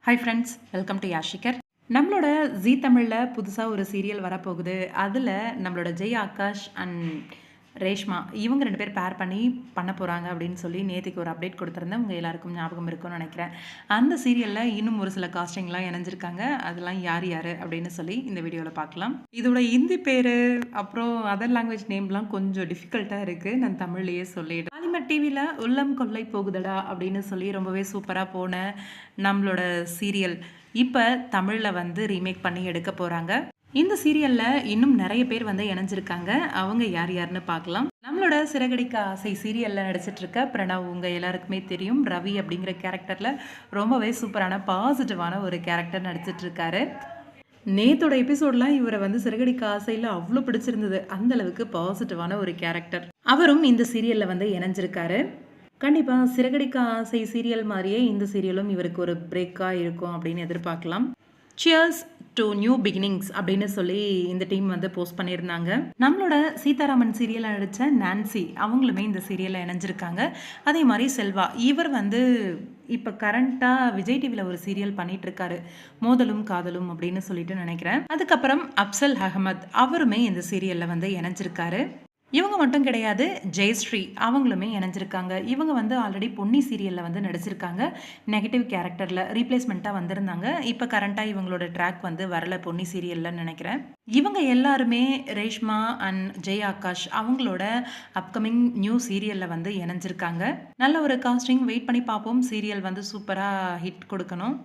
Hi friends, welcome to யாஷிகர். நம்மளோட Zee தமிழில் புதுசாக ஒரு சீரியல் வரப்போகுது. அதில் நம்மளோட ஜெய் ஆகாஷ் அண்ட் ரேஷ்மா இவங்க 2 பேர் பேர் பண்ணி பண்ண போகிறாங்க அப்படின்னு சொல்லி நேற்றுக்கு ஒரு அப்டேட் கொடுத்துருந்தேன். உங்கள் எல்லாருக்கும் ஞாபகம் இருக்கும்னு நினைக்கிறேன். அந்த சீரியலில் இன்னும் ஒரு சில காஸ்டிங்லாம் இணைஞ்சிருக்காங்க. அதெல்லாம் யார் யார் அப்படின்னு சொல்லி இந்த வீடியோவில் பார்க்கலாம். இதோட ஹிந்தி பேர் அப்புறம் அதர் லாங்குவேஜ் நேம்லாம் கொஞ்சம் டிஃபிகல்ட்டாக இருக்குது. நான் தமிழ்லேயே சொல்லிடுறேன். பாலிமர் டிவியில் உள்ளம் கொள்ளை போகுதடா அப்படின்னு சொல்லி ரொம்பவே சூப்பராக போன நம்மளோட சீரியல் இப்போ தமிழில் வந்து ரீமேக் பண்ணி எடுக்க போகிறாங்க. இந்த சீரியலில் இன்னும் நிறைய பேர் வந்து இணைஞ்சிருக்காங்க. அவங்க யார் யாருன்னு பார்க்கலாம். நம்மளோட சிறகடிக்க ஆசை சீரியலில் நடிச்சிட்டு இருக்க பிரணவ் உங்கள் எல்லாருக்குமே தெரியும். ரவி அப்படிங்கிற கேரக்டரில் ரொம்பவே சூப்பரான பாசிட்டிவான ஒரு கேரக்டர் நடிச்சிட்டு இருக்காரு. நேத்தோட எபிசோட்லாம் இவரை வந்து சிறகடிக்க ஆசையில் அவ்வளோ பிடிச்சிருந்தது. அந்த அளவுக்கு பாசிட்டிவான ஒரு கேரக்டர். அவரும் இந்த சீரியலில் வந்து இணைஞ்சிருக்காரு. கண்டிப்பாக சிறகடிக்க ஆசை சீரியல் மாதிரியே இந்த சீரியலும் இவருக்கு ஒரு பிரேக்காக இருக்கும் அப்படின்னு எதிர்பார்க்கலாம். சியர்ஸ் டு நியூ பிகினிங்ஸ் அப்படின்னு சொல்லி இந்த டீம் வந்து போஸ்ட் பண்ணியிருந்தாங்க. நம்மளோட சீதாராமன் சீரியலில் நடித்த நான்சி அவங்களுமே இந்த சீரியலில் இணைஞ்சிருக்காங்க. அதே மாதிரி செல்வா இவர் வந்து இப்போ கரண்ட்டாக விஜய் டிவியில் ஒரு சீரியல் பண்ணிட்டு இருக்காரு, மோதலும் காதலும் அப்படின்னு சொல்லிட்டு நினைக்கிறேன். அதுக்கப்புறம் அப்சல் அகமத் அவருமே இந்த சீரியலில் வந்து இணைஞ்சிருக்காரு. இவங்க மட்டும் கிடையாது, ஜெயஸ்ரீ அவங்களுமே இணைஞ்சிருக்காங்க. இவங்க வந்து ஆல்ரெடி பொன்னி சீரியலில் வந்து நடிச்சிருக்காங்க. நெகட்டிவ் கேரக்டரில் ரீப்ளேஸ்மெண்ட்டாக வந்திருந்தாங்க. இப்போ கரண்ட்டாக இவங்களோட ட்ராக் வந்து வரல பொன்னி சீரியலில் நினைக்கிறேன். இவங்க எல்லாருமே ரேஷ்மா அண்ட் ஜெய் ஆகாஷ் அவங்களோட அப்கமிங் நியூ சீரியலில் வந்து இணைஞ்சிருக்காங்க. நல்ல ஒரு காஸ்டிங், வெயிட் பண்ணி பார்ப்போம். சீரியல் வந்து சூப்பராக ஹிட் கொடுக்கணும்.